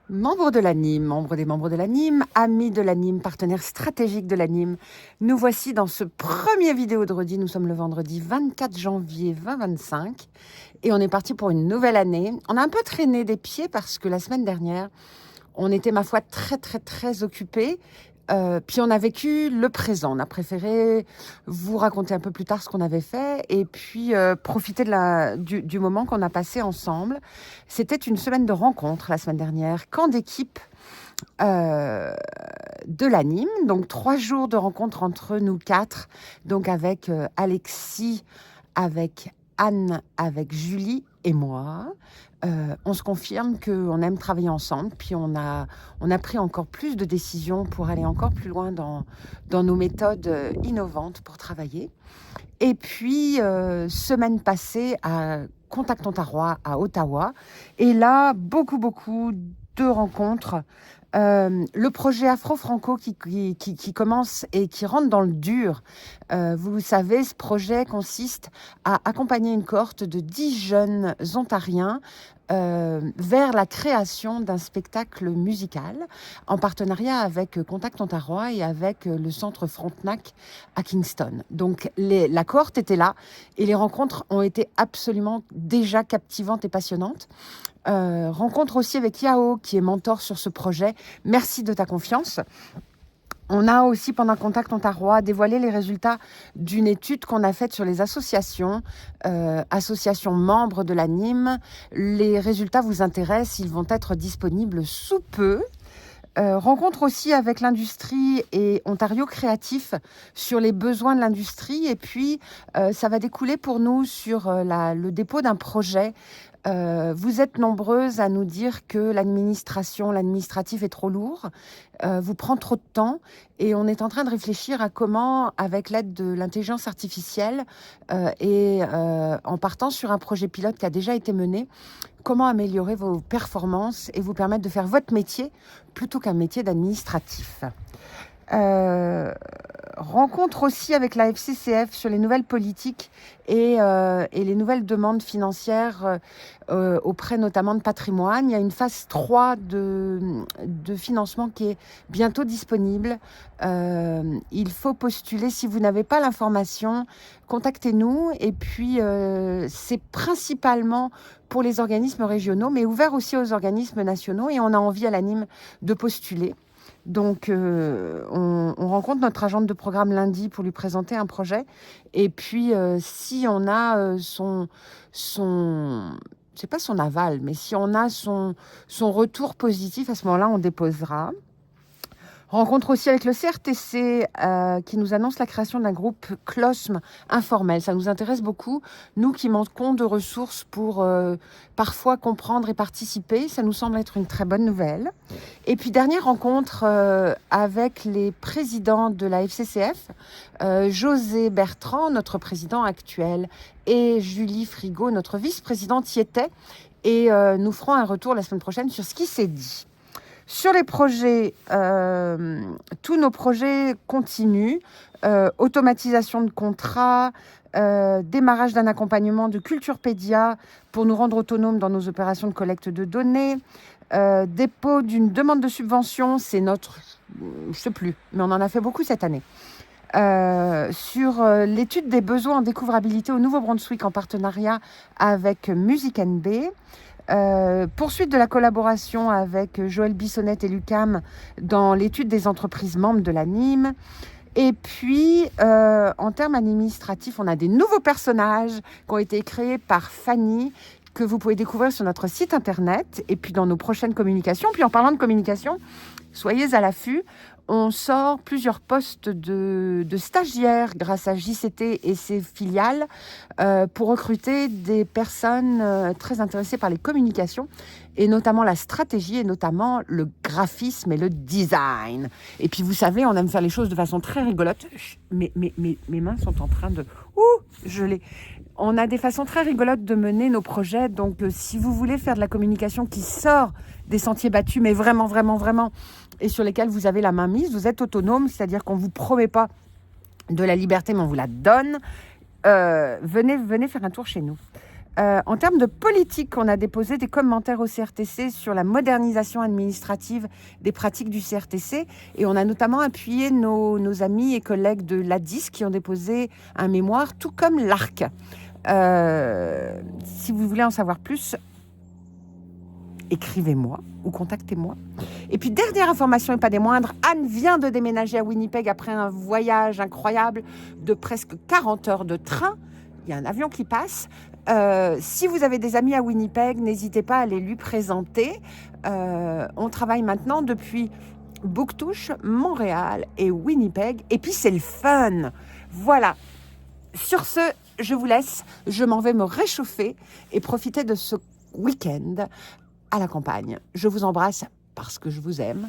Membres de l'ANIM, membres de l'ANIM, amis de l'ANIM, partenaires stratégiques de l'ANIM, nous voici dans ce premier vidéo de redit. Nous sommes le vendredi 24 janvier 2025 et on est parti pour une nouvelle année. On a un peu traîné des pieds parce que la semaine dernière, on était, ma foi, très occupés. Puis on a vécu le présent. On a préféré vous raconter un peu plus tard ce qu'on avait fait et puis profiter du moment qu'on a passé ensemble. C'était une semaine de rencontres la semaine dernière, camp d'équipe de l'ANIM. Donc 3 jours de rencontres entre nous 4, donc avec Alexis, avec Anne, avec Julie et moi. On se confirme qu'on aime travailler ensemble, puis on a pris encore plus de décisions pour aller encore plus loin dans nos méthodes innovantes pour travailler. Et puis, semaine passée à Contact Ontario à Ottawa, et là, beaucoup de rencontres. Le projet Afro-Franco qui commence et qui rentre dans le dur. Vous savez, ce projet consiste à accompagner une cohorte de 10 jeunes ontariens vers la création d'un spectacle musical en partenariat avec Contact Ontario et avec le centre Frontenac à Kingston. Donc la cohorte était là et les rencontres ont été absolument déjà captivantes et passionnantes. Rencontre aussi avec Yao qui est mentor sur ce projet. Merci de ta confiance. On a aussi, pendant Contact Ontario, dévoilé les résultats d'une étude qu'on a faite sur les associations, associations membres de l'ANIM. Les résultats vous intéressent, ils vont être disponibles sous peu. Rencontre aussi avec l'industrie et Ontario Créatif sur les besoins de l'industrie. Et puis, ça va découler pour nous sur le dépôt d'un projet. Vous êtes nombreuses à nous dire que l'administratif est trop lourd, vous prend trop de temps, et on est en train de réfléchir à comment, avec l'aide de l'intelligence artificielle et en partant sur un projet pilote qui a déjà été mené, comment améliorer vos performances et vous permettre de faire votre métier plutôt qu'un métier d'administratif. Rencontre aussi avec la FCCF sur les nouvelles politiques et les nouvelles demandes financières auprès notamment de patrimoine. Il y a une phase 3 de financement qui est bientôt disponible. Il faut postuler. Si vous n'avez pas l'information, contactez-nous. Et puis, c'est principalement pour les organismes régionaux, mais ouvert aussi aux organismes nationaux. Et on a envie à l'ANIM de postuler. Donc, on rencontre notre agente de programme lundi pour lui présenter un projet. Et puis, si on a c'est pas son aval, mais si on a son retour positif, à ce moment-là, on déposera. Rencontre aussi avec le CRTC qui nous annonce la création d'un groupe CLOSM informel. Ça nous intéresse beaucoup. Nous qui manquons de ressources pour parfois comprendre et participer, ça nous semble être une très bonne nouvelle. Et puis dernière rencontre avec les présidents de la FCCF, José Bertrand, notre président actuel, et Julie Frigo, notre vice-présidente, y était. Et nous ferons un retour la semaine prochaine sur ce qui s'est dit. Sur les projets, tous nos projets continuent. Automatisation de contrats, démarrage d'un accompagnement de Culturepédia pour nous rendre autonomes dans nos opérations de collecte de données, dépôt d'une demande de subvention, c'est notre... je sais plus, mais on en a fait beaucoup cette année. Sur l'étude des besoins en découvrabilité au Nouveau-Brunswick en partenariat avec Music NB. Poursuite de la collaboration avec Joël Bissonnette et l'UQAM dans l'étude des entreprises membres de l'ANIM. Et puis, en termes administratifs, on a des nouveaux personnages qui ont été créés par Fanny, que vous pouvez découvrir sur notre site internet et puis dans nos prochaines communications. Puis en parlant de communication, soyez à l'affût. On sort plusieurs postes de stagiaires grâce à JCT et ses filiales pour recruter des personnes très intéressées par les communications et notamment la stratégie et notamment le graphisme et le design. Et puis vous savez, on aime faire les choses de façon très rigolote. Mes mains sont en train de... On a des façons très rigolotes de mener nos projets. Donc si vous voulez faire de la communication qui sort des sentiers battus, mais vraiment, et sur lesquels vous avez la main mise, vous êtes autonome, c'est-à-dire qu'on ne vous promet pas de la liberté, mais on vous la donne. Venez faire un tour chez nous. En termes de politique, on a déposé des commentaires au CRTC sur la modernisation administrative des pratiques du CRTC et on a notamment appuyé nos amis et collègues de l'ADIS qui ont déposé un mémoire, tout comme l'ARC. Si vous voulez en savoir plus, écrivez-moi ou contactez-moi. Et puis, dernière information et pas des moindres, Anne vient de déménager à Winnipeg après un voyage incroyable de presque 40 heures de train. Il y a un avion qui passe. Si vous avez des amis à Winnipeg, n'hésitez pas à aller lui présenter. On travaille maintenant depuis Bouctouche, Montréal et Winnipeg. Et puis, c'est le fun. Voilà. Sur ce, je vous laisse. Je m'en vais me réchauffer et profiter de ce week-end à la campagne. Je vous embrasse parce que je vous aime.